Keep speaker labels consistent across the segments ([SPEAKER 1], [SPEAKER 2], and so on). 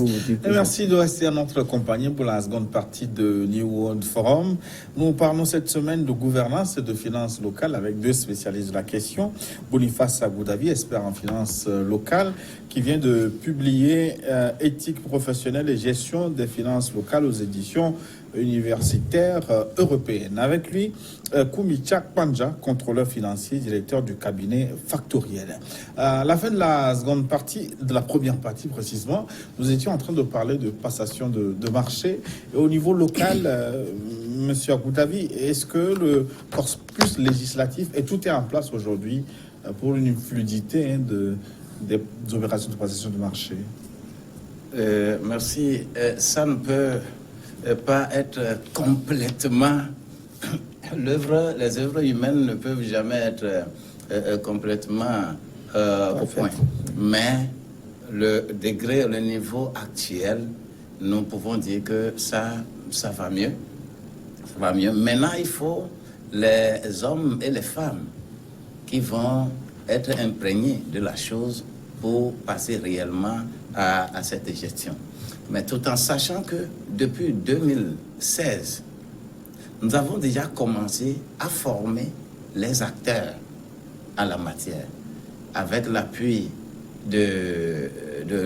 [SPEAKER 1] pour vous dire.
[SPEAKER 2] Et merci de rester à notre compagnie pour la seconde partie de New World Forum. Nous parlons cette semaine de gouvernance et de finances locales avec deux spécialistes de la question. Boniface Agoudavi, expert en finances locales, qui vient de publier Éthique professionnelle et gestion des finances locales aux éditions universitaires européennes. Avec lui, Koumichak Panja, contrôleur financier, directeur du cabinet Factoriel. À la fin de la seconde partie, de la première partie précisément, nous étions en train de parler de passation de marché. Et au niveau local, Monsieur Agoudavi, est-ce que le corpus législatif et tout est en place aujourd'hui pour une fluidité des opérations de passation de marché?
[SPEAKER 3] Merci. Ça ne peut pas être complètement les œuvres humaines ne peuvent jamais être complètement au point. Mais le degré, le niveau actuel, nous pouvons dire que ça va mieux. Ça va mieux. Maintenant, il faut les hommes et les femmes qui vont être imprégnés de la chose pour passer réellement à cette gestion. Mais tout en sachant que depuis 2016, nous avons déjà commencé à former les acteurs en la matière. Avec l'appui de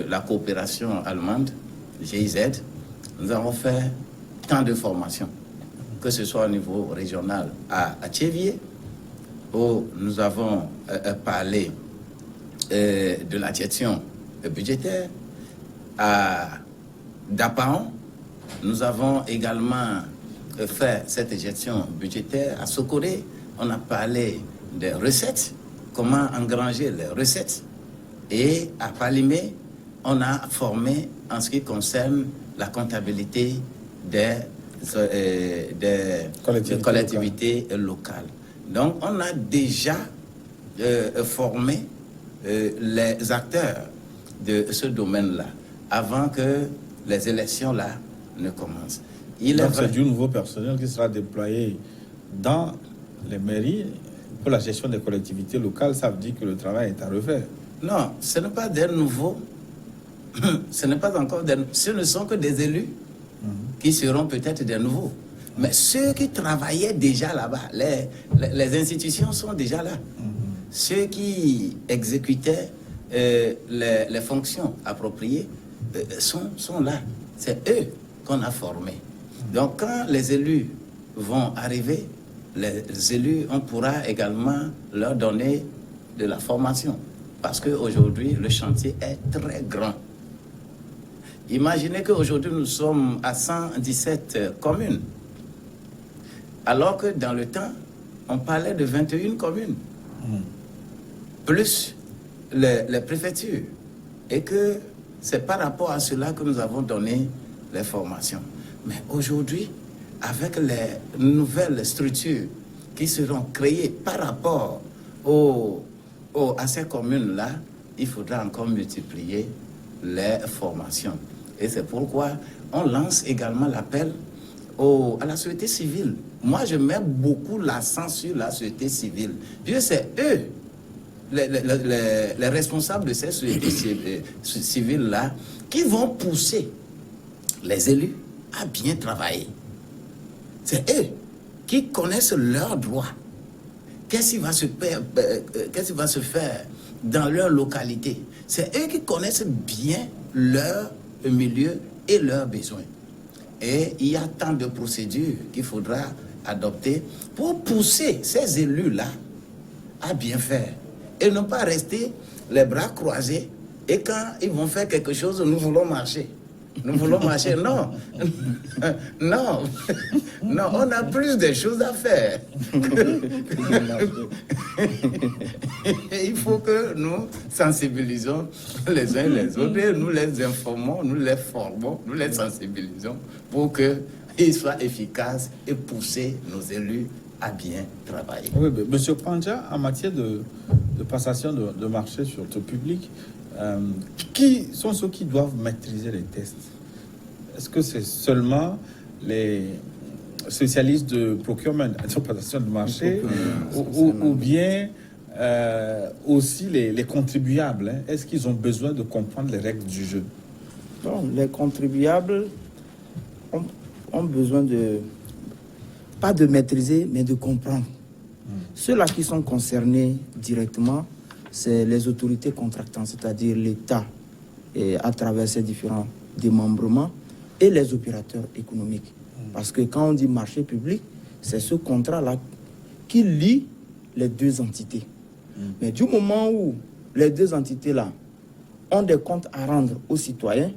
[SPEAKER 3] la coopération allemande, GIZ, nous avons fait tant de formations, que ce soit au niveau régional à Thiévier, où nous avons parlé de la gestion budgétaire, à Dapaon, nous avons également fait cette gestion budgétaire. À Sokoré, on a parlé des recettes, comment engranger les recettes. Et à Palimé, on a formé en ce qui concerne la comptabilité des collectivités locales. Donc, on a déjà formé les acteurs de ce domaine-là avant que les élections-là ne commencent.
[SPEAKER 2] Donc, c'est du nouveau personnel qui sera déployé dans les mairies pour la gestion des collectivités locales. Ça veut dire que le travail est à refaire.
[SPEAKER 3] Non, ce n'est pas des nouveaux. Ce n'est pas encore des... Ce ne sont que des élus qui seront peut-être des nouveaux. Mais ceux qui travaillaient déjà là-bas, les institutions sont déjà là. Ceux qui exécutaient les fonctions appropriées sont là. C'est eux qu'on a formés. Donc, quand les élus vont arriver, les élus, on pourra également leur donner de la formation. Parce qu'aujourd'hui, le chantier est très grand. Imaginez qu'aujourd'hui, nous sommes à 117 communes. Alors que dans le temps, on parlait de 21 communes. Plus les préfectures. Et que c'est par rapport à cela que nous avons donné les formations. Mais aujourd'hui, avec les nouvelles structures qui seront créées par rapport à ces communes-là, il faudra encore multiplier les formations. Et c'est pourquoi on lance également l'appel à la société civile. Moi, je mets beaucoup l'accent sur la société civile. Puis c'est eux, les responsables de ces sociétés civiles-là, qui vont pousser les élus à bien travailler. C'est eux qui connaissent leurs droits. Qu'est-ce qui va se faire dans leur localité? C'est eux qui connaissent bien leur milieu et leurs besoins. Et il y a tant de procédures qu'il faudra adopter pour pousser ces élus-là à bien faire. Et ne pas rester les bras croisés. Et quand ils vont faire quelque chose, nous voulons marcher. Nous voulons marcher. Non. Non. Non, on a plus de choses à faire. Et il faut que nous sensibilisons les uns les autres et nous les informons, nous les formons, nous les sensibilisons pour qu'ils soient efficaces et pousser nos élus à bien travailler.
[SPEAKER 2] Oui, Monsieur Panja, en matière de passation de marché sur le public, qui sont ceux qui doivent maîtriser les tests? Est-ce que c'est seulement les spécialistes de procurement, de passation de marché, ou bien aussi les contribuables? Est-ce qu'ils ont besoin de comprendre les règles du jeu?
[SPEAKER 1] Donc, les contribuables ont besoin pas de maîtriser, mais de comprendre. Ceux-là qui sont concernés directement, c'est les autorités contractantes, c'est-à-dire l'État à travers ses différents démembrements et les opérateurs économiques. Parce que quand on dit marché public, c'est ce contrat-là qui lie les deux entités. Mais du moment où les deux entités-là ont des comptes à rendre aux citoyens,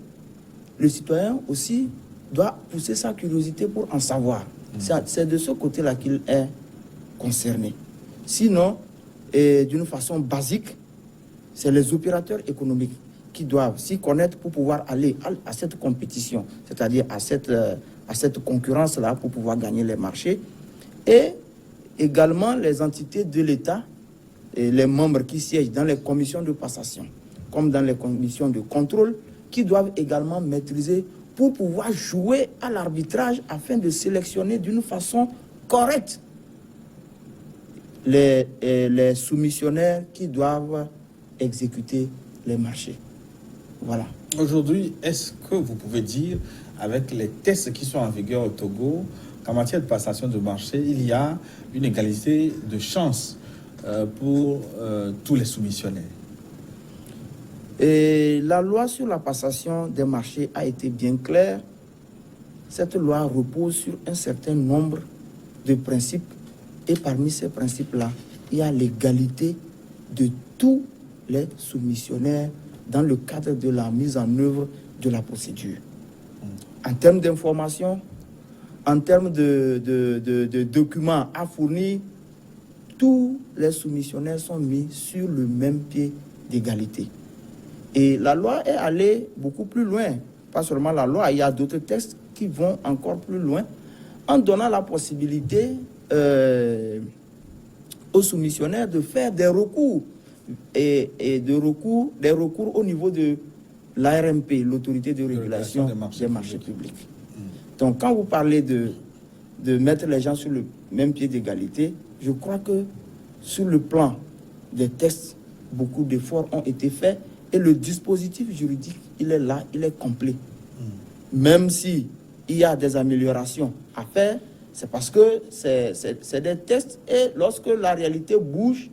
[SPEAKER 1] le citoyen aussi doit pousser sa curiosité pour en savoir. C'est de ce côté-là qu'il est concerné. Sinon, d'une façon basique, c'est les opérateurs économiques qui doivent s'y connaître pour pouvoir aller à cette compétition, c'est-à-dire à cette concurrence-là pour pouvoir gagner les marchés. Et également les entités de l'État et les membres qui siègent dans les commissions de passation, comme dans les commissions de contrôle, qui doivent également maîtriser pour pouvoir jouer à l'arbitrage afin de sélectionner d'une façon correcte les soumissionnaires qui doivent exécuter les marchés. Voilà.
[SPEAKER 2] Aujourd'hui, est-ce que vous pouvez dire, avec les tests qui sont en vigueur au Togo, qu'en matière de passation de marché, il y a une égalité de chance pour tous les soumissionnaires?
[SPEAKER 1] Et la loi sur la passation des marchés a été bien claire. Cette loi repose sur un certain nombre de principes. Et parmi ces principes-là, il y a l'égalité de tous les soumissionnaires dans le cadre de la mise en œuvre de la procédure. En termes d'information, en termes de documents à fournir, tous les soumissionnaires sont mis sur le même pied d'égalité. Et la loi est allée beaucoup plus loin. Pas seulement la loi, il y a d'autres textes qui vont encore plus loin en donnant la possibilité aux soumissionnaires de faire des recours et des recours au niveau de l'ARMP, l'autorité de régulation des marchés publics. Donc quand vous parlez de mettre les gens sur le même pied d'égalité, je crois que sur le plan des textes, beaucoup d'efforts ont été faits et le dispositif juridique, il est là, il est complet. Même si il y a des améliorations à faire, c'est parce que c'est des tests et lorsque la réalité bouge,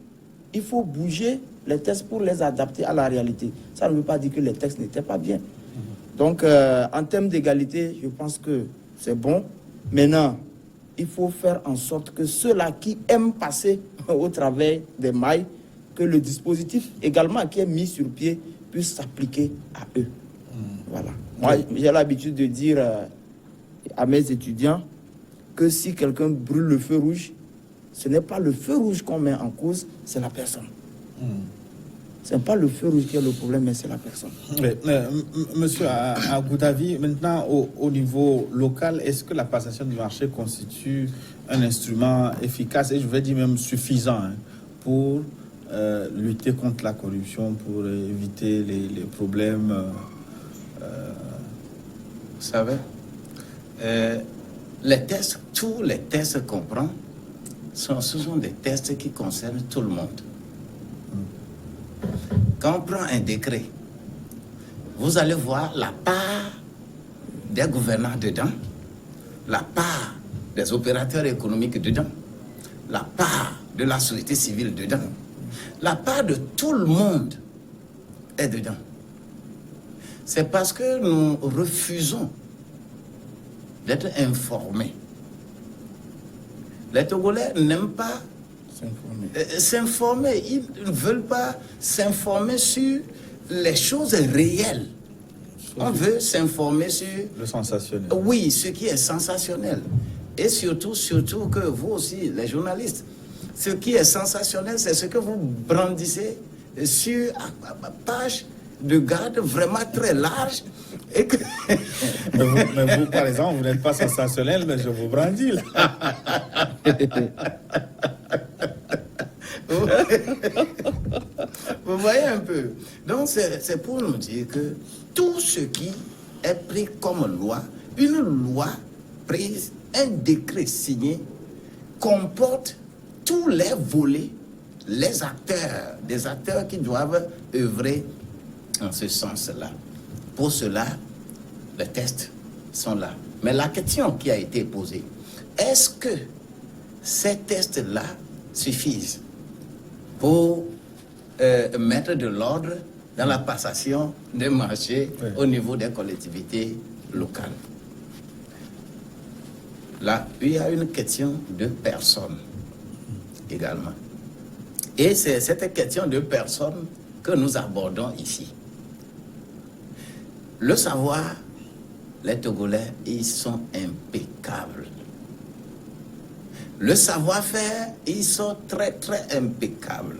[SPEAKER 1] il faut bouger les tests pour les adapter à la réalité. Ça ne veut pas dire que les textes n'étaient pas bien. Donc, en termes d'égalité, je pense que c'est bon. Maintenant, il faut faire en sorte que ceux-là qui aiment passer au travers des mailles, que le dispositif également qui est mis sur pied puisse s'appliquer à eux. Voilà. Moi, j'ai l'habitude de dire à mes étudiants que si quelqu'un brûle le feu rouge, ce n'est pas le feu rouge qu'on met en cause, c'est la personne. Ce n'est pas le feu rouge qui est le problème, mais c'est la personne.
[SPEAKER 2] Monsieur Agoudavi, maintenant au niveau local, est-ce que la passation du marché constitue un instrument efficace et je vais dire même suffisant pour lutter contre la corruption, pour éviter les problèmes
[SPEAKER 3] Vous savez, les tests, tous les tests qu'on prend, ce sont des tests qui concernent tout le monde. Quand on prend un décret, vous allez voir la part des gouvernants dedans, la part des opérateurs économiques dedans, la part de la société civile dedans, la part de tout le monde est dedans. C'est parce que nous refusons d'être informés. Les Togolais n'aiment pas s'informer. Ils ne veulent pas s'informer sur les choses réelles. On veut s'informer sur
[SPEAKER 2] le sensationnel.
[SPEAKER 3] Oui, ce qui est sensationnel. Et surtout que vous aussi, les journalistes, ce qui est sensationnel, c'est ce que vous brandissez sur la page de garde vraiment très large. Et que...
[SPEAKER 2] mais vous, par exemple, vous n'êtes pas sensationnel, mais je vous brandis là.
[SPEAKER 3] Vous voyez un peu. Donc c'est pour nous dire que tout ce qui est pris comme loi, une loi prise, un décret signé, comporte tous les volets, les acteurs, des acteurs qui doivent œuvrer en ce sens-là. Pour cela, Les tests sont là. Mais la question qui a été posée, est-ce que ces tests-là suffisent pour mettre de l'ordre dans la passation des marchés au niveau des collectivités locales? Là, il y a une question de personne également. Et c'est cette question de personne que nous abordons ici. Le savoir, les Togolais, ils sont impeccables. Le savoir-faire, ils sont très, très impeccables.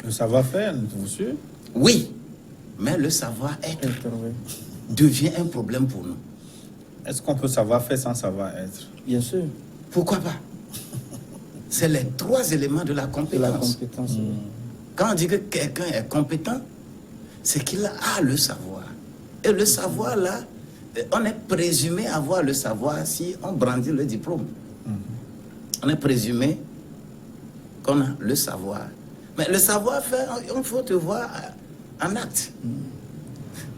[SPEAKER 2] Le savoir-faire, vous sûr?
[SPEAKER 3] Oui, mais le savoir-être devient un problème pour nous.
[SPEAKER 2] Est-ce qu'on peut savoir-faire sans savoir-être?
[SPEAKER 1] Bien sûr.
[SPEAKER 3] Pourquoi pas? C'est les 3 éléments de la compétence. Quand on dit que quelqu'un est compétent, c'est qu'il a le savoir. Et le savoir, là, on est présumé avoir le savoir si on brandit le diplôme. On est présumé qu'on a le savoir. Mais le savoir-faire, il faut te voir en acte.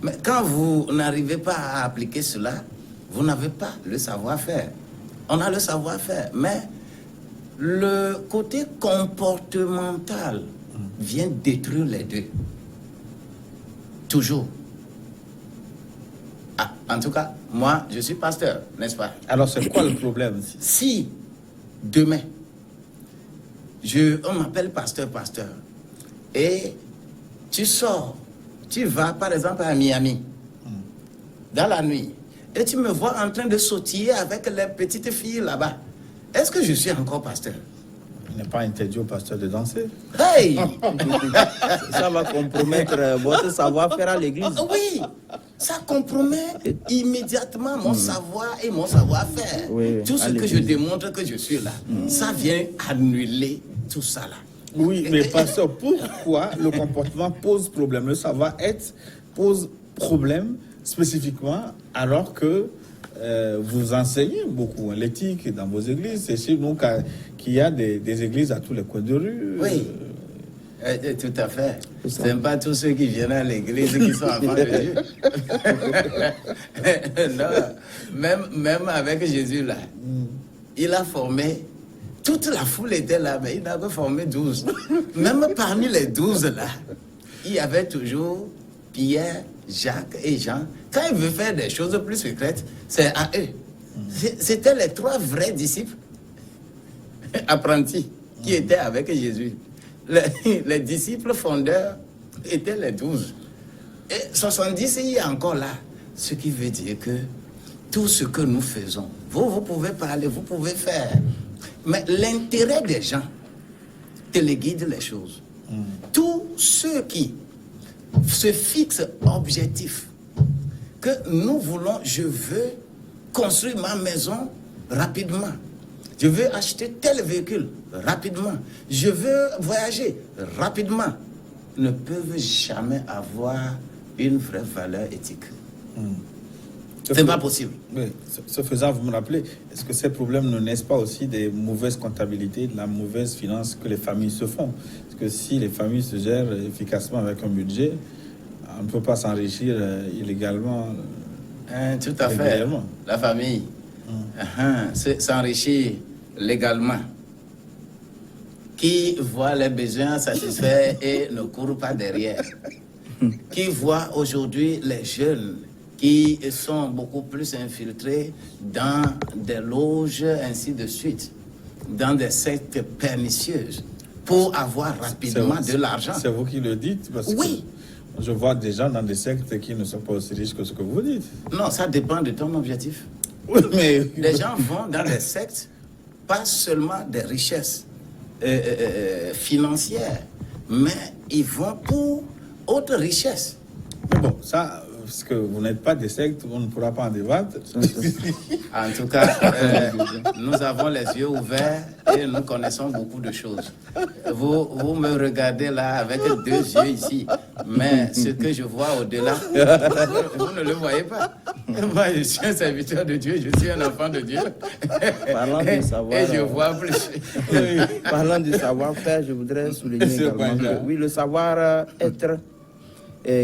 [SPEAKER 3] Mais quand vous n'arrivez pas à appliquer cela, vous n'avez pas le savoir-faire. On a le savoir-faire, mais le côté comportemental vient détruire les deux. Toujours. Ah, en tout cas, moi, je suis pasteur, n'est-ce pas?
[SPEAKER 2] Alors, c'est quoi le problème?
[SPEAKER 3] Si demain, on m'appelle pasteur, et tu sors, tu vas par exemple à Miami, dans la nuit, et tu me vois en train de sautiller avec les petites filles là-bas, est-ce que je suis encore pasteur?
[SPEAKER 2] Il n'est pas interdit au pasteur de danser.
[SPEAKER 3] Hey!
[SPEAKER 1] Ça va compromettre votre savoir-faire à l'église.
[SPEAKER 3] Oui, ça compromet immédiatement mon savoir et mon savoir-faire.
[SPEAKER 1] Oui,
[SPEAKER 3] tout ce que je démontre que je suis là, ça vient annuler tout ça là.
[SPEAKER 2] Oui, mais pasteur, pourquoi le comportement pose problème? Le savoir-être pose problème spécifiquement alors que vous enseignez beaucoup l'éthique dans vos églises. C'est chez nous qu'il y a des églises à tous les coins de rue.
[SPEAKER 3] Oui, tout à fait. Ce n'est pas tous ceux qui viennent à l'église qui sont enfants de Dieu. Non, même avec Jésus là, il a formé, toute la foule était là, mais il avait formé 12. Même parmi les 12 là, il y avait toujours Pierre, Jacques et Jean. Quand il veut faire des choses plus secrètes, c'est à eux. C'était les 3 vrais disciples apprentis qui étaient avec Jésus. Les disciples fondeurs étaient les 12. Et 70, il y a encore là. Ce qui veut dire que tout ce que nous faisons, vous pouvez parler, vous pouvez faire. Mais l'intérêt des gens téléguide les choses. Tous ceux qui se fixent objectifs, que nous voulons, je veux construire ma maison rapidement. Je veux acheter tel véhicule rapidement. Je veux voyager rapidement. Ne peuvent jamais avoir une vraie valeur éthique. C'est pas possible.
[SPEAKER 2] Oui, ce faisant, vous me rappelez, est-ce que ces problèmes ne naissent pas aussi des mauvaises comptabilités, de la mauvaise finance que les familles se font? Parce que si les familles se gèrent efficacement avec un budget, on ne peut pas s'enrichir illégalement.
[SPEAKER 3] Tout à fait. La famille s'enrichir légalement. Qui voit les besoins satisfaits et ne court pas derrière. Qui voit aujourd'hui les jeunes qui sont beaucoup plus infiltrés dans des loges, ainsi de suite, dans des sectes pernicieuses, pour avoir rapidement de l'argent.
[SPEAKER 2] C'est vous qui le dites? Parce
[SPEAKER 3] oui.
[SPEAKER 2] Que je vois des gens dans des sectes qui ne sont pas aussi riches que ce que vous dites.
[SPEAKER 3] Non, ça dépend de ton objectif.
[SPEAKER 2] Oui, mais...
[SPEAKER 3] Les gens vont dans des sectes, pas seulement des richesses financières, mais ils vont pour autre richesse.
[SPEAKER 2] Mais bon, ça, parce que vous n'êtes pas des sectes, on ne pourra pas en débattre.
[SPEAKER 3] En tout cas, nous avons les yeux ouverts et nous connaissons beaucoup de choses. Vous me regardez là avec 2 yeux ici, mais ce que je vois au-delà, vous ne le voyez pas. Moi, je suis un serviteur de Dieu, je suis un enfant de Dieu.
[SPEAKER 1] Parlant du savoir,
[SPEAKER 3] et je vois plus.
[SPEAKER 1] Parlant du savoir-faire, je voudrais souligner également que, oui, le savoir-être,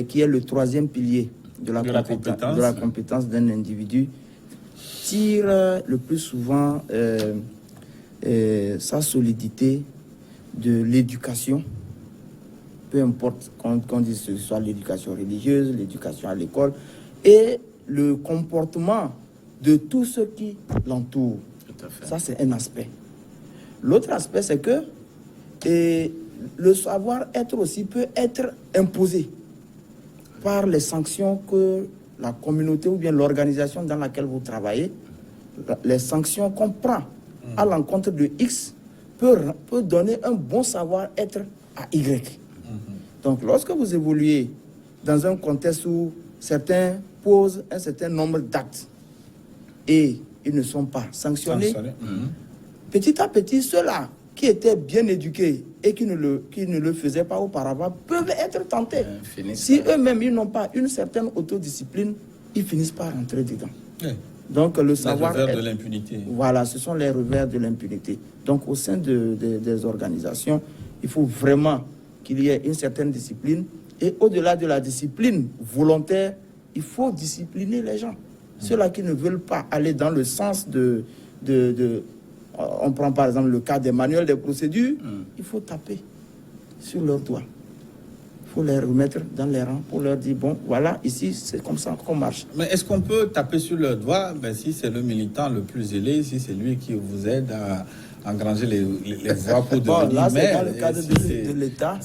[SPEAKER 1] qui est le 3e pilier de la compétence d'un individu tire le plus souvent sa solidité de l'éducation, peu importe qu'on dise que ce soit l'éducation religieuse, l'éducation à l'école, et le comportement de tous ceux qui l'entourent. Ça, c'est un aspect. L'autre aspect, c'est que le savoir-être aussi peut être imposé par les sanctions que la communauté ou bien l'organisation dans laquelle vous travaillez, les sanctions qu'on prend à l'encontre de X peut donner un bon savoir-être à Y. Donc, lorsque vous évoluez dans un contexte où certains posent un certain nombre d'actes et ils ne sont pas sanctionnés, petit à petit, ceux-là qui étaient bien éduqués et qui ne le faisaient pas auparavant peuvent être tentés. Si eux-mêmes, ils n'ont pas une certaine autodiscipline, ils finissent par rentrer dedans. Oui. Donc, le savoir...
[SPEAKER 2] Les revers de l'impunité.
[SPEAKER 1] Voilà, ce sont les revers de l'impunité. Donc, au sein des organisations, il faut vraiment qu'il y ait une certaine discipline. Et au-delà de la discipline volontaire, il faut discipliner les gens. Ceux-là qui ne veulent pas aller dans le sens on prend par exemple le cas des manuels des procédures, il faut taper sur leurs doigts. Il faut les remettre dans les rangs pour leur dire, bon, voilà, ici, c'est comme ça qu'on marche.
[SPEAKER 2] Mais est-ce qu'on peut taper sur leurs doigts si c'est le militant le plus zélé, si c'est lui qui vous aide à engranger les voix pour devenir
[SPEAKER 1] là,
[SPEAKER 2] maire?
[SPEAKER 1] Dans le cadre de l'État.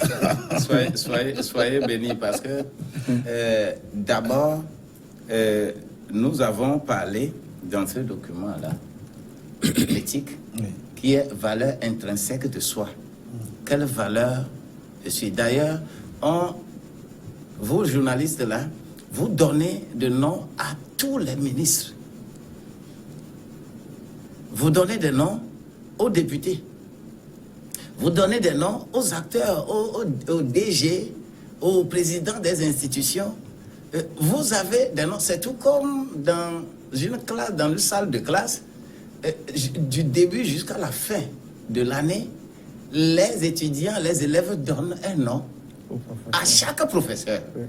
[SPEAKER 3] Soyez bénis parce que d'abord, nous avons parlé dans ce document-là l'éthique, qui est valeur intrinsèque de soi. Quelle valeur je suis? D'ailleurs, vous journalistes là, vous donnez de noms à tous les ministres. Vous donnez des noms aux députés. Vous donnez des noms aux acteurs, aux DG, aux présidents des institutions. Vous avez des noms. C'est tout comme dans une classe, dans une salle de classe. Du début jusqu'à la fin de l'année, les étudiants, les élèves donnent un nom à chaque professeur. Oui.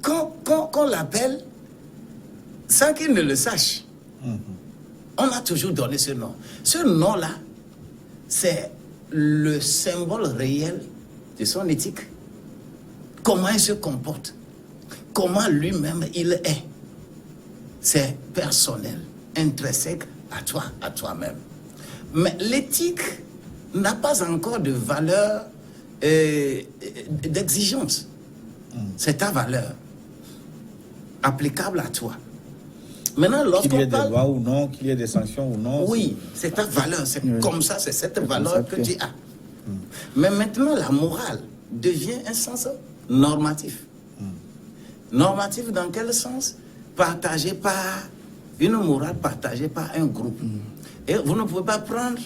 [SPEAKER 3] Qu'on l'appelle sans qu'il ne le sache. On a toujours donné ce nom. Ce nom-là, c'est le symbole réel de son éthique. Comment il se comporte, comment lui-même il est. C'est personnel, intrinsèque à toi, à toi-même. Mais l'éthique n'a pas encore de valeur d'exigence. C'est ta valeur, applicable à toi. Maintenant,
[SPEAKER 2] qu'il y ait des lois ou non, qu'il y ait des sanctions ou non.
[SPEAKER 3] Oui, c'est ta valeur, c'est comme ça, c'est cette valeur que tu as. Mais maintenant, la morale devient un sens normatif. Normatif dans quel sens? Partagé par une morale partagée par un groupe. Et vous ne pouvez pas prendre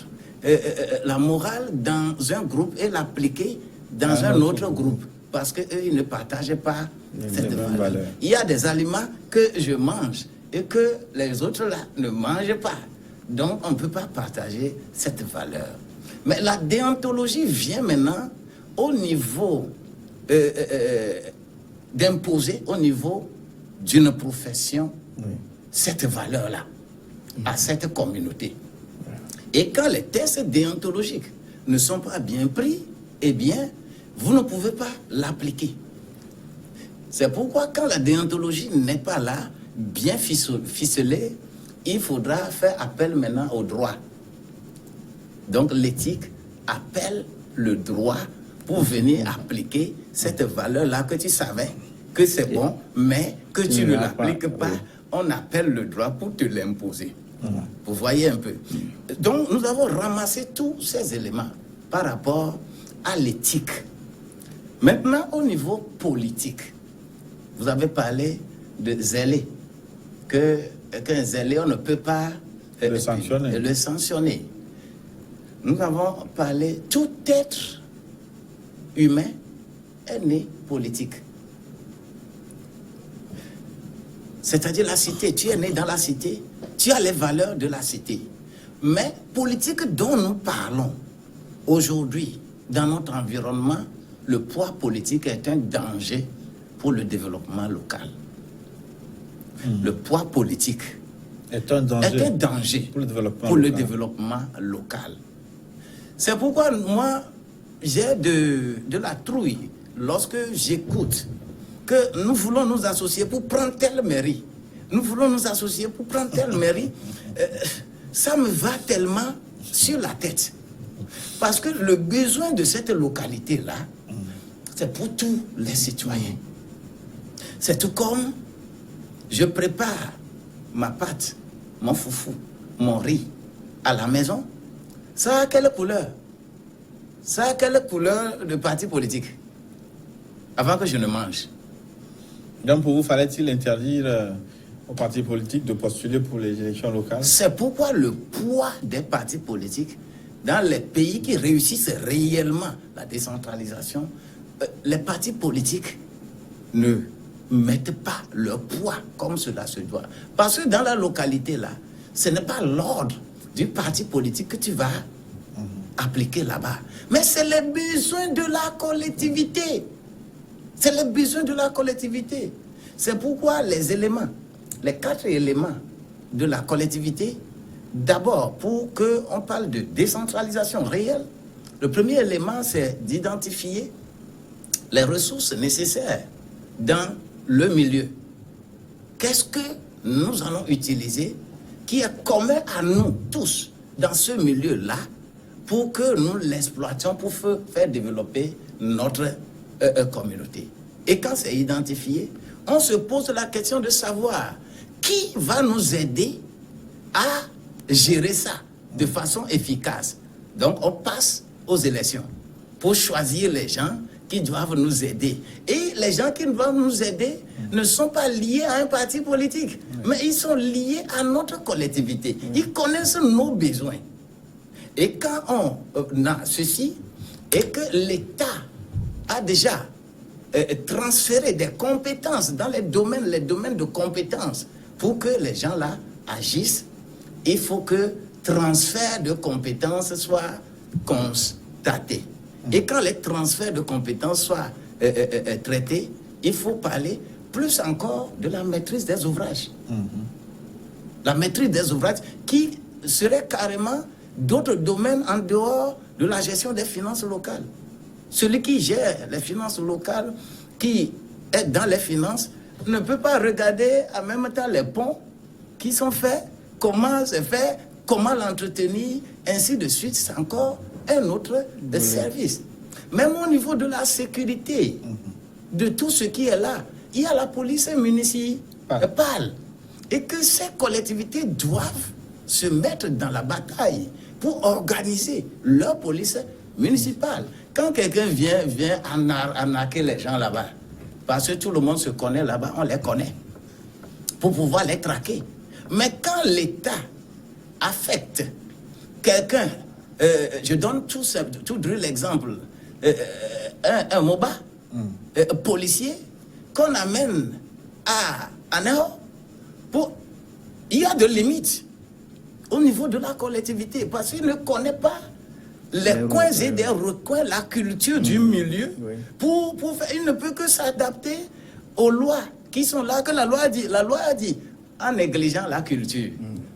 [SPEAKER 3] la morale dans un groupe et l'appliquer dans un autre groupe, parce qu'eux, ils ne partagent pas cette valeur. Il y a des aliments que je mange et que les autres là ne mangent pas. Donc, on ne peut pas partager cette valeur. Mais la déontologie vient maintenant au niveau d'imposer au niveau d'une profession cette valeur-là à cette communauté. Et quand les tests déontologiques ne sont pas bien pris, eh bien, vous ne pouvez pas l'appliquer. C'est pourquoi quand la déontologie n'est pas là, bien ficelée, il faudra faire appel maintenant au droit. Donc l'éthique appelle le droit pour venir appliquer cette valeur-là que tu savais que c'est bon, mais que tu ne l'appliques pas. On appelle le droit pour te l'imposer. Vous voyez un peu. Donc nous avons ramassé tous ces éléments par rapport à l'éthique. Maintenant, au niveau politique, vous avez parlé de zélé, qu'un zélé, on ne peut pas le sanctionner. Nous avons parlé, tout être humain est né politique. C'est-à-dire la cité, tu es né dans la cité, tu as les valeurs de la cité. Mais politique dont nous parlons aujourd'hui, dans notre environnement, le poids politique est un danger pour le développement local. le poids politique
[SPEAKER 2] est un danger,
[SPEAKER 3] pour le développement local. C'est pourquoi moi, j'ai de la trouille lorsque j'écoute que nous voulons nous associer pour prendre telle mairie. Nous voulons nous associer pour prendre telle mairie. Ça me va tellement sur la tête. Parce que le besoin de cette localité-là, c'est pour tous les citoyens. C'est tout comme je prépare ma pâte, mon foufou, mon riz à la maison. Ça a quelle couleur? Ça a quelle couleur de parti politique? Avant que je ne mange.
[SPEAKER 2] Donc pour vous, fallait-il interdire aux partis politiques de postuler pour les élections locales?
[SPEAKER 3] C'est pourquoi le poids des partis politiques dans les pays qui réussissent réellement la décentralisation, les partis politiques ne mettent pas leur poids comme cela se doit. Parce que dans la localité là, ce n'est pas l'ordre du parti politique que tu vas appliquer là-bas, mais c'est les besoins de la collectivité. C'est les besoins de la collectivité. C'est pourquoi les éléments, les 4 éléments de la collectivité, d'abord, pour qu'on parle de décentralisation réelle, le premier élément, c'est d'identifier les ressources nécessaires dans le milieu. Qu'est-ce que nous allons utiliser qui est commun à nous tous dans ce milieu-là pour que nous l'exploitions, pour faire développer notre communauté. Et quand c'est identifié, on se pose la question de savoir qui va nous aider à gérer ça de façon efficace. Donc on passe aux élections pour choisir les gens qui doivent nous aider. Et les gens qui doivent nous aider ne sont pas liés à un parti politique, mais ils sont liés à notre collectivité. Ils connaissent nos besoins. Et quand on a ceci, et que l'État a déjà transféré des compétences dans les domaines de compétences pour que les gens là agissent, il faut que transfert de compétences soit constaté. Et quand les transferts de compétences soient traités, il faut parler plus encore de la maîtrise des ouvrages. La maîtrise des ouvrages qui serait carrément d'autres domaines en dehors de la gestion des finances locales. Celui qui gère les finances locales, qui est dans les finances, ne peut pas regarder en même temps les ponts qui sont faits, comment c'est fait, comment l'entretenir, ainsi de suite. C'est encore un autre service. Même au niveau de la sécurité, de tout ce qui est là, il y a la police municipale. Et que ces collectivités doivent se mettre dans la bataille pour organiser leur police municipale. Quand quelqu'un vient arnaquer les gens là-bas, parce que tout le monde se connaît là-bas, on les connaît, pour pouvoir les traquer. Mais quand l'État affecte quelqu'un, je donne tout l'exemple, un MOBA, policier, qu'on amène à Néo, il y a de limites au niveau de la collectivité, parce qu'il ne connaît pas les coins et des recoins, la culture du milieu, pour faire, il ne peut que s'adapter aux lois qui sont là, que la loi a dit, en négligeant la culture.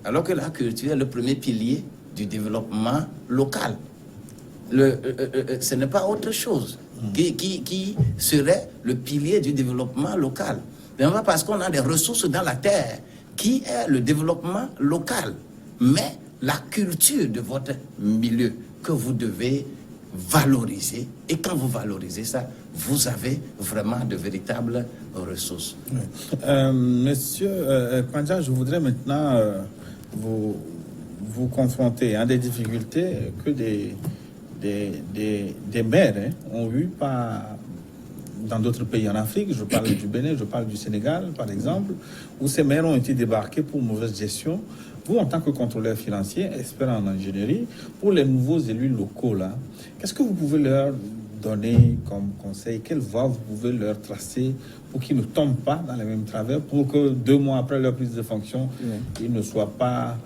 [SPEAKER 3] Alors que la culture est le premier pilier du développement local. Ce n'est pas autre chose qui serait le pilier du développement local. Ce n'est pas parce qu'on a des ressources dans la terre qui est le développement local, mais la culture de votre milieu que vous devez valoriser. Et quand vous valorisez ça, vous avez vraiment de véritables ressources.
[SPEAKER 2] Monsieur Pandja, je voudrais maintenant vous confronter à des difficultés que des maires ont eues dans d'autres pays en Afrique. Je parle du Bénin, je parle du Sénégal, par exemple, où ces maires ont été débarqués pour mauvaise gestion. Vous, en tant que contrôleur financier, expert en ingénierie, pour les nouveaux élus locaux, là, qu'est-ce que vous pouvez leur donner comme conseil? Quelle voie vous pouvez leur tracer pour qu'ils ne tombent pas dans les mêmes travers, pour que 2 mois après leur prise de fonction, ils ne soient pas...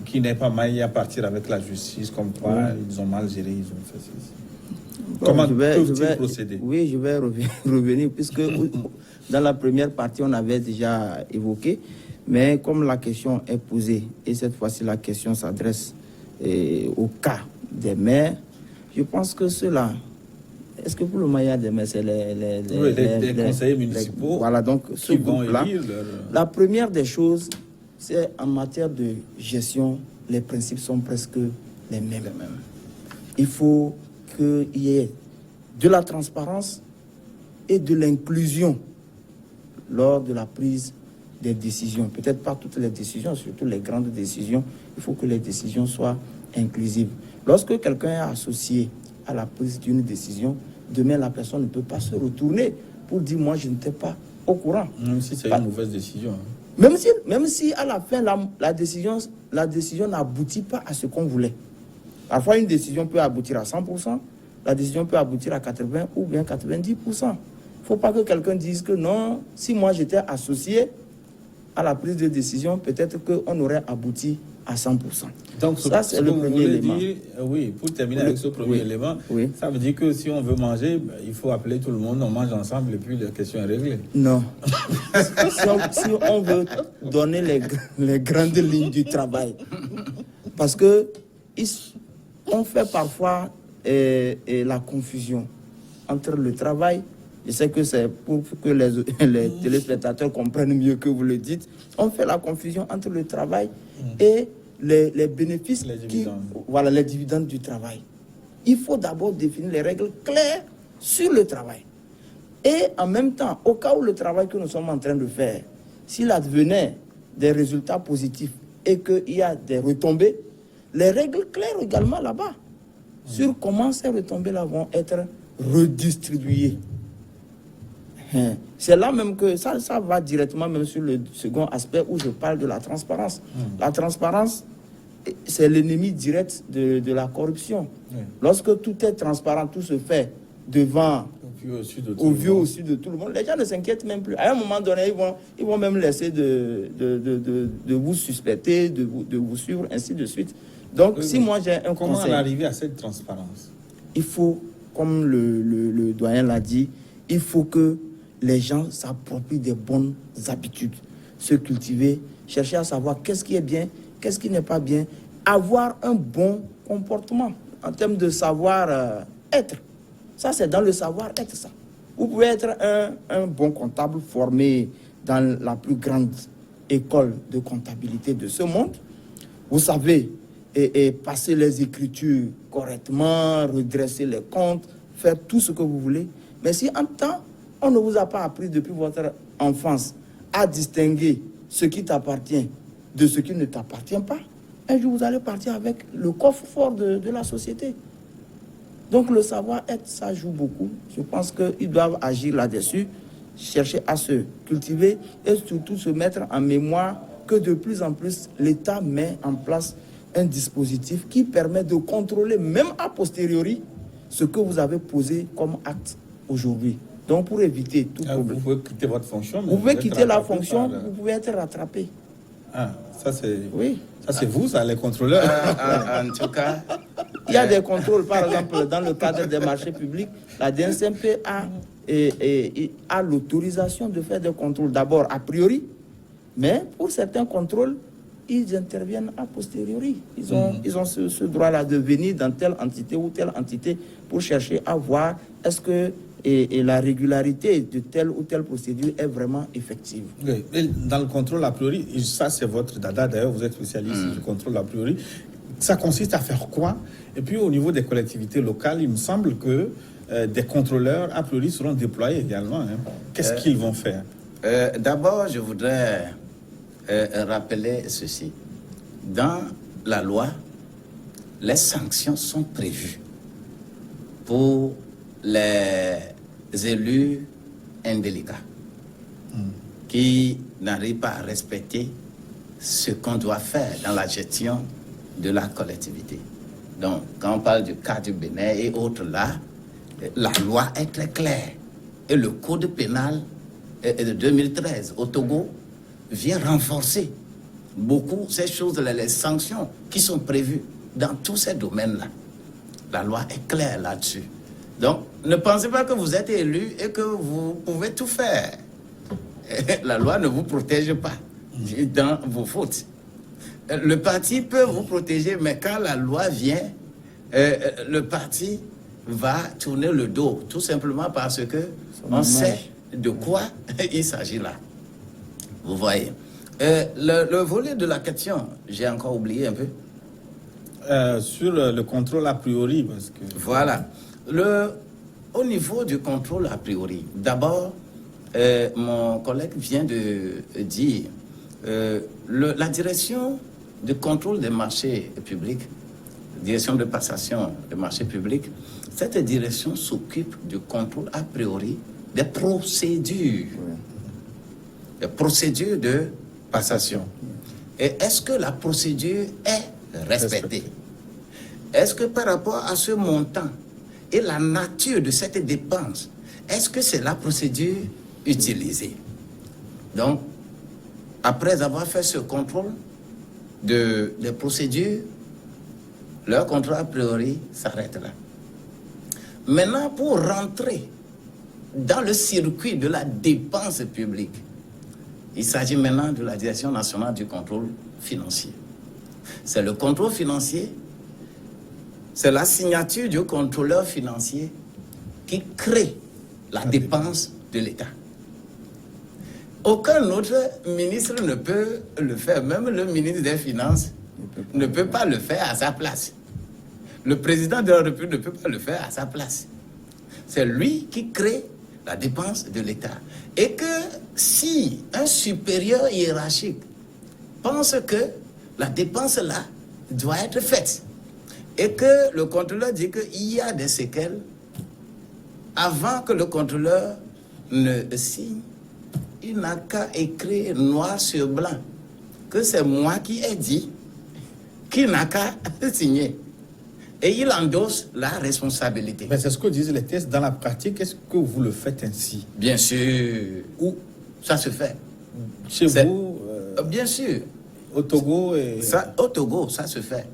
[SPEAKER 2] qu'ils n'aient pas maillé à partir avec la justice, comme quoi ils ont mal géré, ils ont fait ceci? Comment
[SPEAKER 1] je
[SPEAKER 2] peuvent-ils
[SPEAKER 1] vais-
[SPEAKER 2] procéder?
[SPEAKER 1] Oui, je vais revenir, puisque dans la première partie, on avait déjà évoqué, mais comme la question est posée, et cette fois-ci, la question s'adresse au cas des maires, je pense que cela... Est-ce que pour le maillage des maires, c'est
[SPEAKER 2] les conseillers municipaux
[SPEAKER 1] voilà, donc ce
[SPEAKER 2] qui vont
[SPEAKER 1] groupe-là.
[SPEAKER 2] élire
[SPEAKER 1] La première des choses, c'est en matière de gestion, les principes sont presque les mêmes. Il faut qu'il y ait de la transparence et de l'inclusion lors de la prise des décisions. Peut-être pas toutes les décisions, surtout les grandes décisions. Il faut que les décisions soient inclusives. Lorsque quelqu'un est associé à la prise d'une décision, demain la personne ne peut pas se retourner pour dire moi je n'étais pas au courant.
[SPEAKER 2] Même si c'est une mauvaise décision.
[SPEAKER 1] Même si à la fin la décision n'aboutit pas à ce qu'on voulait. Parfois une décision peut aboutir à 100%, la décision peut aboutir à 80 ou bien 90%. Il ne faut pas que quelqu'un dise que non, si moi j'étais associé à la prise de décision, peut-être qu'on aurait abouti à 100%.
[SPEAKER 2] Donc,
[SPEAKER 1] ça, c'est le premier élément.
[SPEAKER 2] Oui, pour terminer avec ce premier élément, ça veut dire que si on veut manger, il faut appeler tout le monde, on mange ensemble et puis la question est réglée.
[SPEAKER 1] Non. si on veut donner les grandes lignes du travail, parce que on fait parfois la confusion entre le travail. Je sais que c'est pour que les téléspectateurs comprennent mieux que vous le dites. On fait la confusion entre le travail et les bénéfices, les dividendes du travail. Il faut d'abord définir les règles claires sur le travail. Et en même temps, au cas où le travail que nous sommes en train de faire, s'il advenait des résultats positifs et qu'il y a des retombées, les règles claires également là-bas sur comment ces retombées-là vont être redistribuées. C'est là même que ça va directement même sur le second aspect où je parle de la transparence. La transparence, c'est l'ennemi direct de la corruption. Lorsque tout est transparent, tout se fait devant, au vu au-dessus de tout le monde, les gens ne s'inquiètent même plus. À un moment donné, ils vont même laisser de vous suspecter, de vous suivre, ainsi de suite. Donc, si moi j'ai un
[SPEAKER 2] comment
[SPEAKER 1] conseil...
[SPEAKER 2] en arriver à cette transparence?
[SPEAKER 1] Il faut, comme le doyen l'a dit, il faut que les gens s'approprient des bonnes habitudes, se cultiver, chercher à savoir qu'est-ce qui est bien, qu'est-ce qui n'est pas bien, avoir un bon comportement en termes de savoir-être. Ça, c'est dans le savoir-être, ça. Vous pouvez être un bon comptable formé dans la plus grande école de comptabilité de ce monde. Vous savez et passer les écritures correctement, redresser les comptes, faire tout ce que vous voulez. Mais si en temps, on ne vous a pas appris depuis votre enfance à distinguer ce qui t'appartient de ce qui ne t'appartient pas, un jour vous allez partir avec le coffre-fort de la société. Donc le savoir-être, ça joue beaucoup. Je pense qu'ils doivent agir là-dessus, chercher à se cultiver et surtout se mettre en mémoire que de plus en plus, l'État met en place un dispositif qui permet de contrôler, même a posteriori, ce que vous avez posé comme acte aujourd'hui. Donc, pour éviter tout problème.
[SPEAKER 2] Vous pouvez quitter votre fonction.
[SPEAKER 1] Vous pouvez quitter la fonction, vous pouvez être rattrapé.
[SPEAKER 2] Ah, ça c'est...
[SPEAKER 1] Oui.
[SPEAKER 2] Ça c'est vous, ça, les contrôleurs.
[SPEAKER 3] En tout cas...
[SPEAKER 1] Il y a des contrôles, par exemple, dans le cadre des marchés publics, la DNCMP a l'autorisation de faire des contrôles, d'abord a priori, mais pour certains contrôles, ils interviennent a posteriori. Ils ont ce droit-là de venir dans telle entité ou telle entité pour chercher à voir est-ce que la régularité de telle ou telle procédure est vraiment effective.
[SPEAKER 2] Oui. Dans le contrôle a priori, ça c'est votre dada, d'ailleurs vous êtes spécialiste du contrôle a priori, ça consiste à faire quoi? Et puis au niveau des collectivités locales, il me semble que des contrôleurs a priori seront déployés également. Hein. Qu'est-ce qu'ils vont faire?
[SPEAKER 3] D'abord, je voudrais rappeler ceci. Dans la loi, les sanctions sont prévues pour les élus indélicats qui n'arrivent pas à respecter ce qu'on doit faire dans la gestion de la collectivité. Donc, quand on parle du cas du Bénin et autres là, la loi est très claire. Et le code pénal de 2013 au Togo vient renforcer beaucoup ces choses, les sanctions qui sont prévues dans tous ces domaines-là. La loi est claire là-dessus. Donc, ne pensez pas que vous êtes élu et que vous pouvez tout faire. La loi ne vous protège pas dans vos fautes. Le parti peut vous protéger, mais quand la loi vient, le parti va tourner le dos, tout simplement parce que on sait de quoi il s'agit là. Vous voyez. Le volet de la question, j'ai encore oublié un peu.
[SPEAKER 2] Sur le contrôle a priori, parce que...
[SPEAKER 3] Voilà. Au niveau du contrôle a priori, d'abord, mon collègue vient de dire la direction de contrôle des marchés publics, direction de passation des marchés publics, cette direction s'occupe du contrôle a priori des procédures. Des procédures de passation. Et est-ce que la procédure est respectée? Est-ce que par rapport à ce montant et la nature de cette dépense, est-ce que c'est la procédure utilisée? Donc, après avoir fait ce contrôle des procédures, leur contrôle a priori s'arrête là. Maintenant, pour rentrer dans le circuit de la dépense publique, il s'agit maintenant de la Direction nationale du contrôle financier. C'est le contrôle financier, c'est la signature du contrôleur financier qui crée la dépense de l'État. Aucun autre ministre ne peut le faire, même le ministre des Finances ne peut pas le faire à sa place. Le président de la République ne peut pas le faire à sa place. C'est lui qui crée la dépense de l'État. Et que si un supérieur hiérarchique pense que la dépense là doit être faite et que le contrôleur dit qu'il y a des séquelles, avant que le contrôleur ne signe, il n'a qu'à écrire noir sur blanc que c'est moi qui ai dit, qu'il n'a qu'à signer. Et il endosse la responsabilité.
[SPEAKER 2] Mais c'est ce que disent les tests. Dans la pratique, est-ce que vous le faites ainsi?
[SPEAKER 3] Bien sûr. Où ça se fait?
[SPEAKER 2] Chez vous
[SPEAKER 3] bien sûr.
[SPEAKER 2] Au Togo
[SPEAKER 3] Au Togo, ça se fait.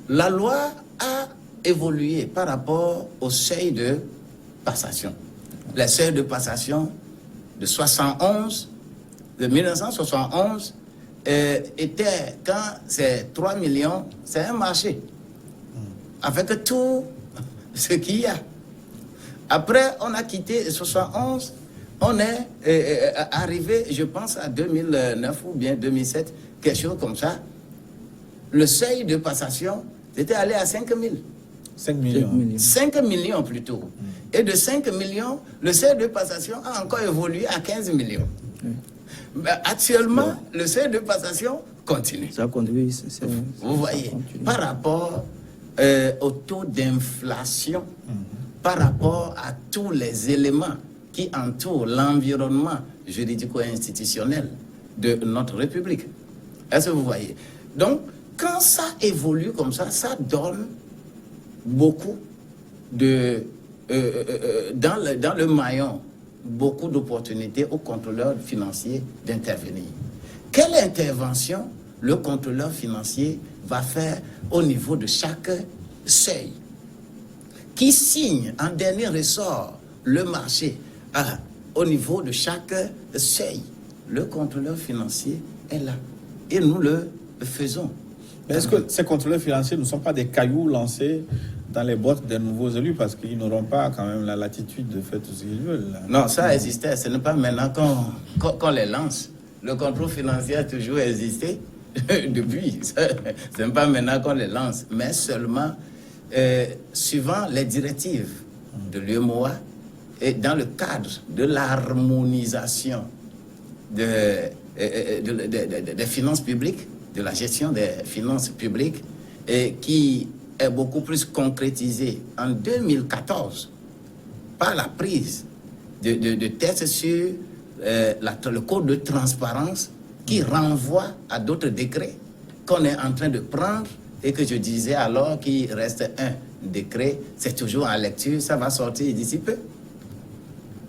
[SPEAKER 3] La loi a évolué par rapport au seuil de passation. Les seuils de passation de 1971 étaient, quand c'est 3 millions, c'est un marché. Avec tout ce qu'il y a. Après, on a quitté 71, on est arrivé, je pense, à 2009 ou bien 2007, quelque chose comme ça. Le seuil de passation, c'était allé à 5 000.
[SPEAKER 2] 5 millions.
[SPEAKER 3] 5 millions plutôt. Et de 5 millions, le seuil de passation a encore évolué à 15 millions. Mais actuellement, le seuil de passation continue.
[SPEAKER 1] Ça continue.
[SPEAKER 3] Vous voyez, par rapport au taux d'inflation, par rapport à tous les éléments qui entourent l'environnement juridico-institutionnel de notre République. Est-ce que vous voyez? Donc, quand ça évolue comme ça, ça donne beaucoup de... dans le maillon, beaucoup d'opportunités aux contrôleurs financiers d'intervenir. Quelle intervention le contrôleur financier va faire au niveau de chaque seuil? Qui signe en dernier ressort le marché au niveau de chaque seuil? Le contrôleur financier est là. Et nous le faisons.
[SPEAKER 2] Mais est-ce que ces contrôleurs financiers ne sont pas des cailloux lancés dans les bottes des nouveaux élus parce qu'ils n'auront pas quand même la latitude de faire tout ce qu'ils veulent?
[SPEAKER 3] Non, ça existait. Ce n'est pas maintenant qu'on les lance. Le contrôle financier a toujours existé depuis. Ce n'est pas maintenant qu'on les lance, mais seulement suivant les directives de l'UEMOA et dans le cadre de l'harmonisation des finances publiques, de la gestion des finances publiques, et qui est beaucoup plus concrétisée en 2014 par la prise de tests sur le code de transparence qui renvoie à d'autres décrets qu'on est en train de prendre et que je disais alors qu'il reste un décret, c'est toujours en lecture, ça va sortir d'ici peu.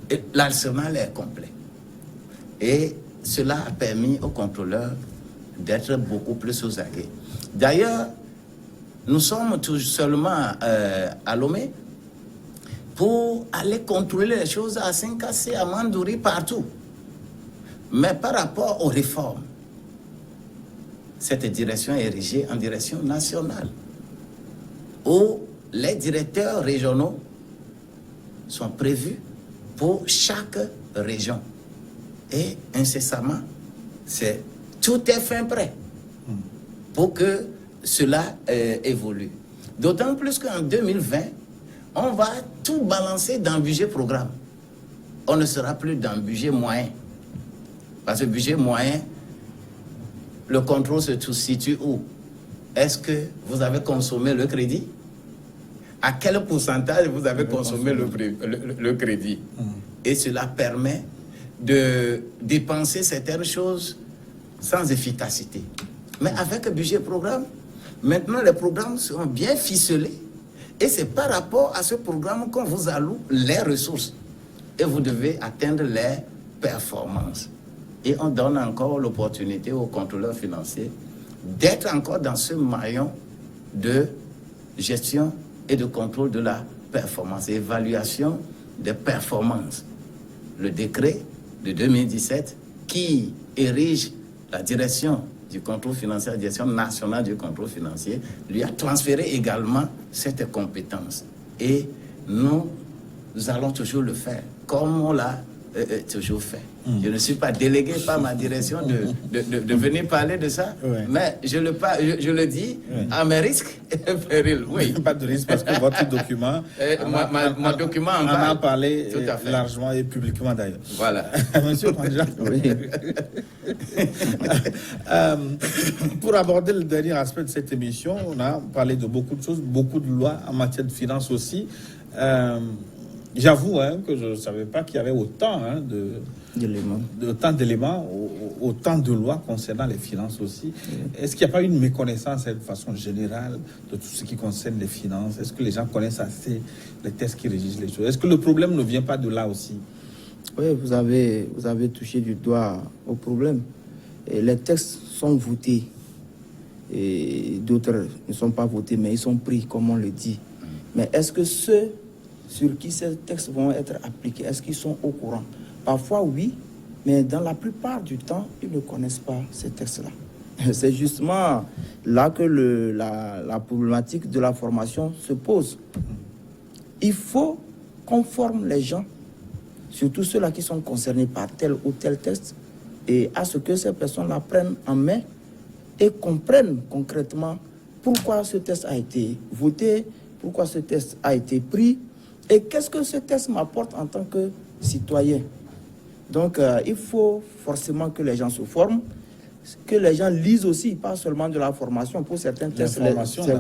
[SPEAKER 3] Et l'arsenal est complet. Et cela a permis aux contrôleurs d'être beaucoup plus aux aguets. D'ailleurs, nous sommes tout seulement à Lomé pour aller contrôler les choses à Saint-Cassé, à Mandouri, partout. Mais par rapport aux réformes, cette direction est érigée en direction nationale, où les directeurs régionaux sont prévus pour chaque région. Et incessamment, tout est fin prêt pour que cela évolue. D'autant plus qu'en 2020, on va tout balancer dans le budget programme. On ne sera plus dans le budget moyen. Parce que le budget moyen, le contrôle se situe où? Est-ce que vous avez consommé le crédit? À quel pourcentage vous avez consommé le crédit? Et cela permet de dépenser certaines choses sans efficacité. Mais avec le budget programme, maintenant les programmes seront bien ficelés et c'est par rapport à ce programme qu'on vous alloue les ressources et vous devez atteindre les performances. Et on donne encore l'opportunité aux contrôleurs financiers d'être encore dans ce maillon de gestion et de contrôle de la performance et évaluation des performances. Le décret de 2017 qui érige la direction du contrôle financier, la direction nationale du contrôle financier, lui a transféré également cette compétence. Et nous allons toujours le faire, comme on l'a toujours fait. Je ne suis pas délégué par ma direction de venir parler de ça, mais je le dis à mes risques et périls. Oui.
[SPEAKER 2] Pas de risque parce que votre document,
[SPEAKER 3] mon document
[SPEAKER 2] en a parlé largement et publiquement d'ailleurs.
[SPEAKER 3] Voilà.
[SPEAKER 2] Monsieur Pandja, pour aborder le dernier aspect de cette émission, on a parlé de beaucoup de choses, beaucoup de lois en matière de finances aussi. J'avoue que je ne savais pas qu'il y avait autant d'éléments, autant de lois concernant les finances aussi. Est-ce qu'il n'y a pas une méconnaissance de façon générale de tout ce qui concerne les finances? Est-ce que les gens connaissent assez les textes qui régissent les choses? Est-ce que le problème ne vient pas de là aussi?
[SPEAKER 1] Oui, vous avez touché du doigt au problème. Et les textes sont votés et d'autres ne sont pas votés, mais ils sont pris, comme on le dit. Mais est-ce que ceux sur qui ces textes vont être appliqués, est-ce qu'ils sont au courant? Parfois, oui, mais dans la plupart du temps, ils ne connaissent pas ces textes-là. C'est justement là que la problématique de la formation se pose. Il faut qu'on forme les gens, surtout ceux-là qui sont concernés par tel ou tel texte, et à ce que ces personnes-là prennent en main et comprennent concrètement pourquoi ce texte a été voté, pourquoi ce texte a été pris, et qu'est-ce que ce texte m'apporte en tant que citoyen. Donc, il faut forcément que les gens se forment, que les gens lisent aussi, pas seulement de la formation. Pour certains textes,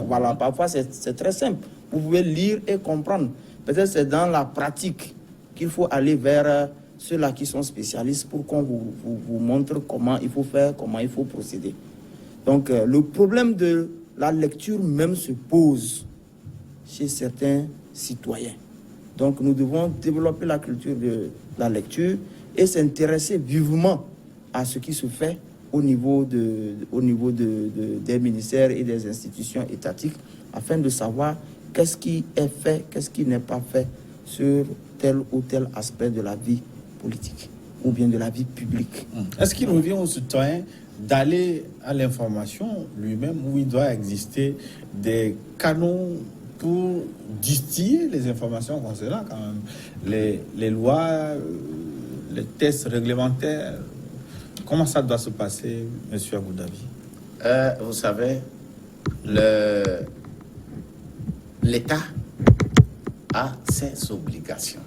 [SPEAKER 1] voilà, parfois c'est très simple. Vous pouvez lire et comprendre. Peut-être c'est dans la pratique qu'il faut aller vers ceux-là qui sont spécialistes pour qu'on vous montre comment il faut faire, comment il faut procéder. Donc, le problème de la lecture même se pose chez certains citoyens. Donc, nous devons développer la culture de la lecture et s'intéresser vivement à ce qui se fait au niveau des ministères et des institutions étatiques afin de savoir qu'est-ce qui est fait, qu'est-ce qui n'est pas fait sur tel ou tel aspect de la vie politique ou bien de la vie publique.
[SPEAKER 2] Est-ce qu'il revient au citoyen d'aller à l'information lui-même où il doit exister des canaux pour distiller les informations concernant quand même les lois, les tests réglementaires? Comment ça doit se passer, M. Agoudavi?
[SPEAKER 3] Vous savez, l'État a ses obligations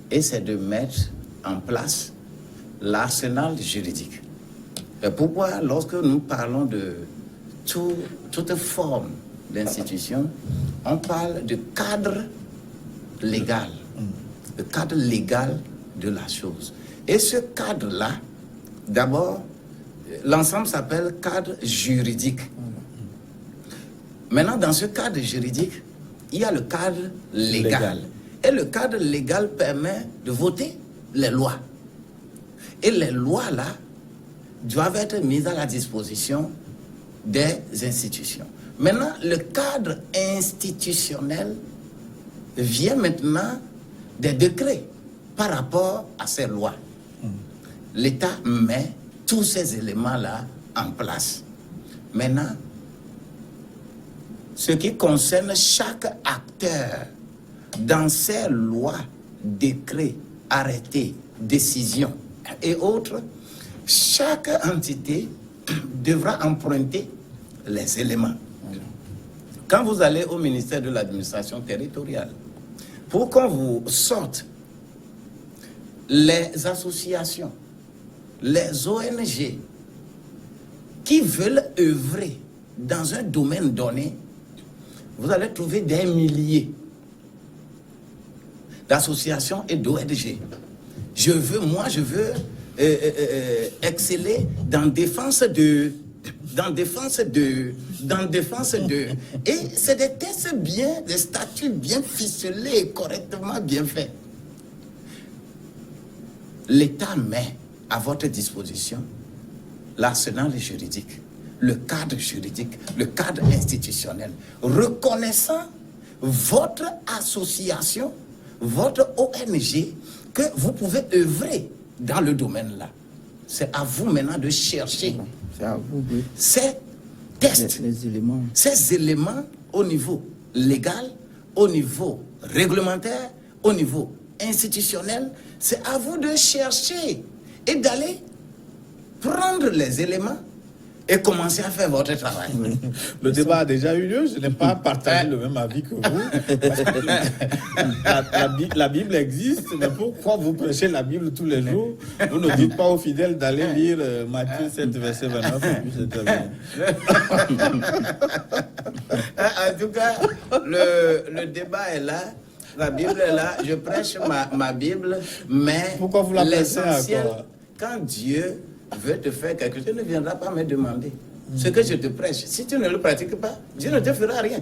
[SPEAKER 3] et c'est de mettre en place l'arsenal juridique. Et pourquoi, lorsque nous parlons de toute forme d'institution, on parle de cadre légal, le cadre légal de la chose. Et ce cadre-là, d'abord, l'ensemble s'appelle cadre juridique. Maintenant, dans ce cadre juridique, il y a le cadre légal. Et le cadre légal permet de voter les lois. Et les lois, là, doivent être mises à la disposition des institutions. Maintenant, le cadre institutionnel vient maintenant des décrets par rapport à ces lois. L'État met tous ces éléments-là en place. Maintenant, ce qui concerne chaque acteur dans ces lois, décrets, arrêtés, décisions et autres, chaque entité devra emprunter les éléments. Quand vous allez au ministère de l'administration territoriale, pour qu'on vous sorte les associations, les ONG qui veulent œuvrer dans un domaine donné, vous allez trouver des milliers d'associations et d'ONG. Je veux exceller dans défense de... Et c'est des tests bien, des statuts bien ficelés, correctement bien faits. L'État met à votre disposition l'arsenal juridique, le cadre juridique, le cadre institutionnel, reconnaissant votre association, votre ONG, que vous pouvez œuvrer dans le domaine-là. C'est à vous maintenant de chercher ces tests, ces éléments au niveau légal, au niveau réglementaire, au niveau institutionnel. C'est à vous de chercher et d'aller prendre les éléments et commencer à faire votre travail.
[SPEAKER 2] Le débat a déjà eu lieu. Je n'ai pas partagé le même avis que vous. Parce que la Bible existe, mais pourquoi vous prêchez la Bible tous les jours? Vous ne dites pas aux fidèles d'aller lire Matthieu 7, verset 29.
[SPEAKER 3] En tout cas, le débat est là. La Bible est là. Je prêche ma Bible, mais
[SPEAKER 2] pourquoi vous la
[SPEAKER 3] l'essentiel, quand Dieu veut te faire quelque chose, tu ne viendras pas me demander ce que je te prêche. Si tu ne le pratiques pas, Dieu ne te fera rien.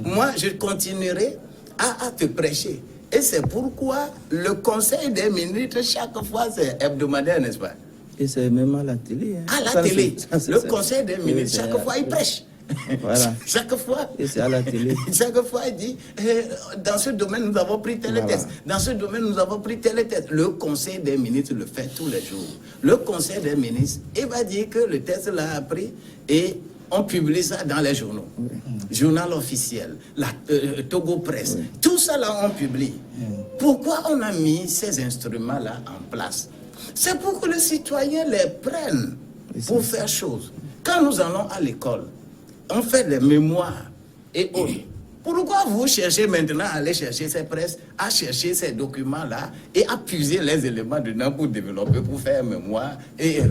[SPEAKER 3] Moi, je continuerai à te prêcher. Et c'est pourquoi le conseil des ministres, chaque fois, c'est hebdomadaire, n'est-ce pas?
[SPEAKER 1] Et c'est même à la télé. Hein.
[SPEAKER 3] À la télé. Le conseil des ministres, chaque fois, il prêche.
[SPEAKER 1] Voilà.
[SPEAKER 3] Chaque fois.
[SPEAKER 1] Et c'est à la télé.
[SPEAKER 3] Chaque fois, il dit, dans ce domaine, nous avons pris tel test. Dans ce domaine, nous avons pris tel test. Le conseil des ministres le fait tous les jours. Le conseil des ministres, il va dire que le test l'a appris et on publie ça dans les journaux. Journal officiel, la Togo Presse. Tout ça là, on publie. Pourquoi on a mis ces instruments-là en place? C'est pour que le citoyen les prenne pour faire chose. Quand nous allons à l'école, on fait des mémoires et autres. Pourquoi vous cherchez maintenant à aller chercher ces presses, à chercher ces documents-là et à puiser les éléments dedans pour développer, pour faire mémoire et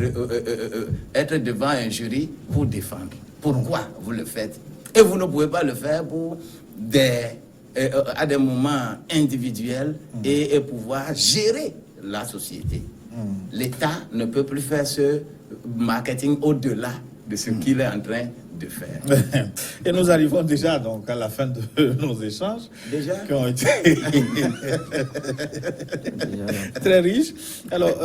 [SPEAKER 3] être devant un jury pour défendre? Pourquoi vous le faites? Et vous ne pouvez pas le faire pour à des moments individuels et pouvoir gérer la société. L'État ne peut plus faire ce marketing au-delà de ce qu'il est en train de faire.
[SPEAKER 2] Et nous arrivons déjà donc à la fin de nos échanges qui ont été très riches. Alors,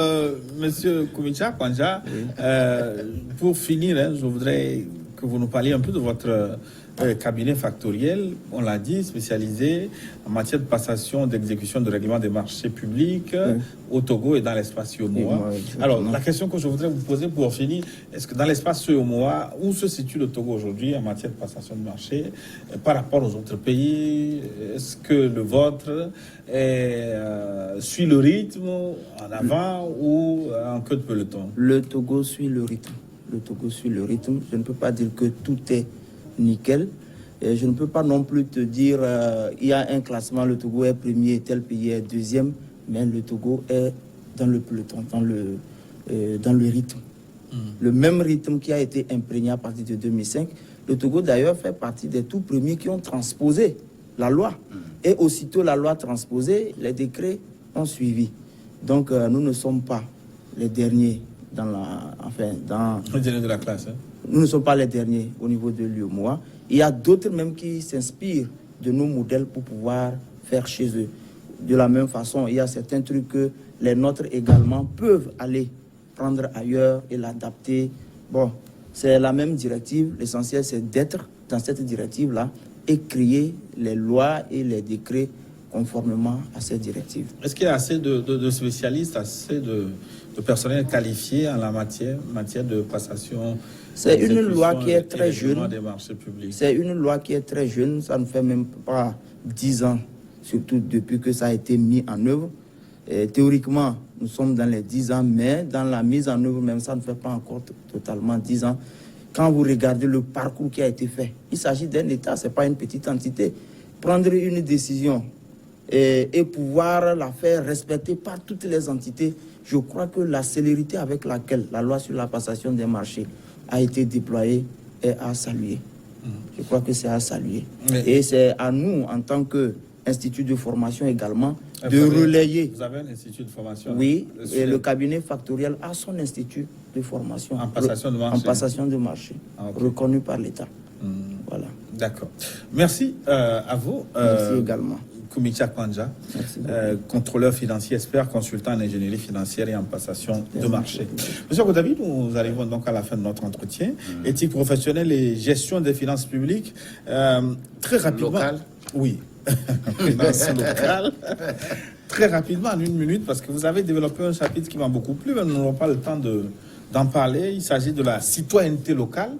[SPEAKER 2] Monsieur Koumicha Kwanja, pour finir, je voudrais que vous nous parliez un peu de votre cabinet factoriel, on l'a dit, spécialisé en matière de passation d'exécution de règlement des marchés publics au Togo et dans l'espace Yomoa. Alors, la question que je voudrais vous poser pour finir, est-ce que dans l'espace Yomoa, où se situe le Togo aujourd'hui en matière de passation de marché par rapport aux autres pays? Est-ce que le vôtre suit le rythme en avant ou en queue de peloton?
[SPEAKER 1] Le Togo suit le rythme. Le Togo suit le rythme. Je ne peux pas dire que tout est nickel. Et je ne peux pas non plus te dire il y a un classement, le Togo est premier, tel pays est deuxième, mais le Togo est dans le peloton, dans le rythme. Le même rythme qui a été imprégné à partir de 2005. Le Togo d'ailleurs fait partie des tout premiers qui ont transposé la loi. Et aussitôt la loi transposée, les décrets ont suivi. Donc nous ne sommes pas les derniers
[SPEAKER 2] les derniers de la classe.
[SPEAKER 1] Nous ne sommes pas les derniers au niveau de l'UEMOA. Il y a d'autres même qui s'inspirent de nos modèles pour pouvoir faire chez eux. De la même façon, il y a certains trucs que les nôtres également peuvent aller prendre ailleurs et l'adapter. Bon, c'est la même directive. L'essentiel, c'est d'être dans cette directive-là et créer les lois et les décrets conformément à ces directives.
[SPEAKER 2] Est-ce qu'il y a assez de spécialistes, assez de personnel qualifié en la matière de passation?
[SPEAKER 1] C'est une loi qui est très jeune.
[SPEAKER 2] Des marchés publics.
[SPEAKER 1] C'est une loi qui est très jeune. Ça ne fait même pas 10 ans, surtout depuis que ça a été mis en œuvre. Et théoriquement, nous sommes dans les 10 ans, mais dans la mise en œuvre, même ça ne fait pas encore totalement 10 ans. Quand vous regardez le parcours qui a été fait, il s'agit d'un État, ce n'est pas une petite entité. Prendre une décision et pouvoir la faire respecter par toutes les entités, je crois que la célérité avec laquelle la loi sur la passation des marchés a été déployée est à saluer. Je crois que c'est à saluer. Et c'est à nous, en tant qu'institut de formation également, de relayer.
[SPEAKER 2] Vous avez un institut de formation?
[SPEAKER 1] Oui, et le cabinet factoriel a son institut de formation.
[SPEAKER 2] En passation de marché?
[SPEAKER 1] En passation de marché, reconnu par l'État. Voilà.
[SPEAKER 2] D'accord. Merci à vous.
[SPEAKER 1] Merci également.
[SPEAKER 2] Koumitia Kwanja, contrôleur financier, expert, consultant en ingénierie financière et en passation de marché. Monsieur Goudavi, nous arrivons donc à la fin de notre entretien. Éthique professionnelle et gestion des finances publiques. Très rapidement.
[SPEAKER 3] Local?
[SPEAKER 2] Oui. Finance locale. Très rapidement, en 1 minute, parce que vous avez développé un chapitre qui m'a beaucoup plu, mais nous n'aurons pas le temps d'en parler. Il s'agit de la citoyenneté locale.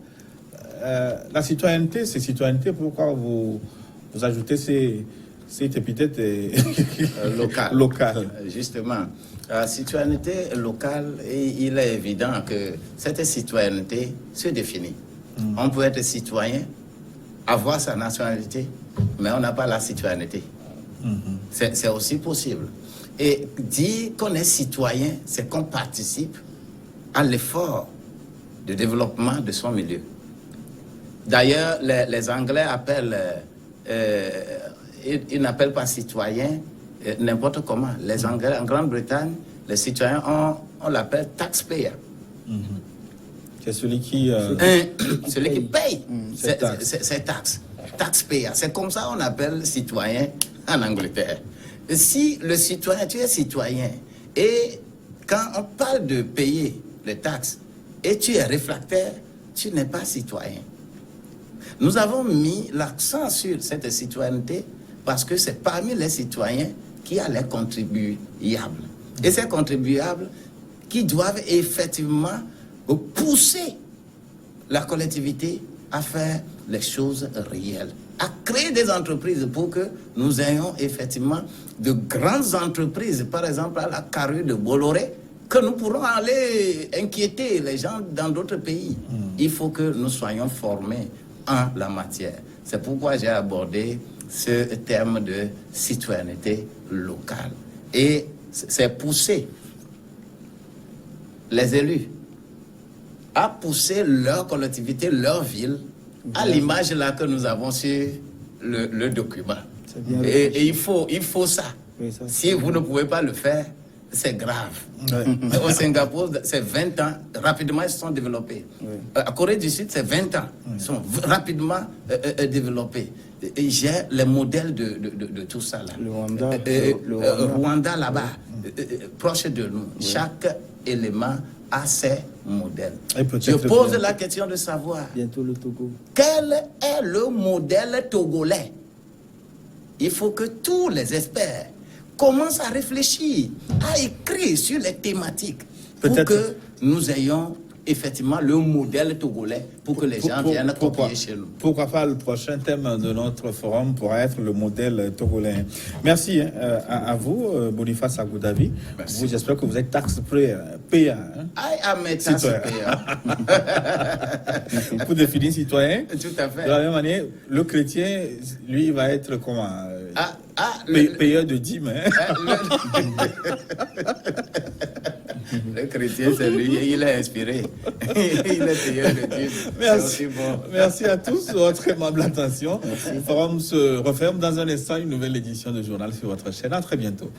[SPEAKER 2] La citoyenneté, c'est citoyenneté. Pourquoi vous ajoutez cette épithète locale?
[SPEAKER 3] Justement, la citoyenneté locale, il est évident que cette citoyenneté se définit. On peut être citoyen, avoir sa nationalité, mais on n'a pas la citoyenneté. C'est aussi possible. Et dire qu'on est citoyen, c'est qu'on participe à l'effort de développement de son milieu. D'ailleurs, les Anglais appellent, ils n'appellent pas citoyen n'importe comment. Les Anglais, en Grande-Bretagne, les citoyens, on l'appelle taxpayer.
[SPEAKER 2] C'est celui qui...
[SPEAKER 3] celui qui paye ses taxes. Taxpayer. C'est comme ça qu'on appelle citoyen en Angleterre. Si le citoyen, tu es citoyen, et quand on parle de payer les taxes, et tu es réfractaire, tu n'es pas citoyen. Nous avons mis l'accent sur cette citoyenneté parce que c'est parmi les citoyens qu'il y a les contribuables. Et ces contribuables qui doivent effectivement pousser la collectivité à faire les choses réelles, à créer des entreprises pour que nous ayons effectivement de grandes entreprises, par exemple à la carrure de Bolloré, que nous pourrons aller inquiéter les gens dans d'autres pays. Il faut que nous soyons formés en la matière. C'est pourquoi j'ai abordé ce terme de citoyenneté locale. Et c'est pousser les élus à pousser leur collectivité, leur ville, à l'image là que nous avons sur le document. Et il faut ça. Oui, ça. Si vous ne pouvez pas le faire, c'est grave. Ouais. Au Singapour, c'est 20 ans. Rapidement, ils se sont développés. Ouais. À Corée du Sud, c'est 20 ans. Ils sont rapidement développés. Et j'ai les modèles de tout ça là. Le Rwanda là-bas, proche de nous. Oui. Chaque élément a ses modèles. Je pose la question de savoir
[SPEAKER 1] bientôt le Togo.
[SPEAKER 3] Quel est le modèle togolais? Il faut que tous les experts commencent à réfléchir, à écrire sur les thématiques pour que nous ayons effectivement le modèle togolais pour que les gens viennent copier chez nous.
[SPEAKER 2] Pourquoi pas le prochain thème de notre forum pourra être le modèle togolais. Merci à vous, Boniface Agoudavi. J'espère que vous êtes taxpayer.
[SPEAKER 3] I am a taxpayer.
[SPEAKER 2] Pour définir citoyen,
[SPEAKER 3] tout à fait.
[SPEAKER 2] De la même manière, le chrétien, lui, va être comment payeur de dîmes.
[SPEAKER 3] Le chrétien, c'est lui, il est inspiré. Il est payeur de dîmes.
[SPEAKER 2] Merci. Bon. Merci à tous pour votre aimable attention. Le forum se referme dans un instant, une nouvelle édition de Journal sur votre chaîne. À très bientôt.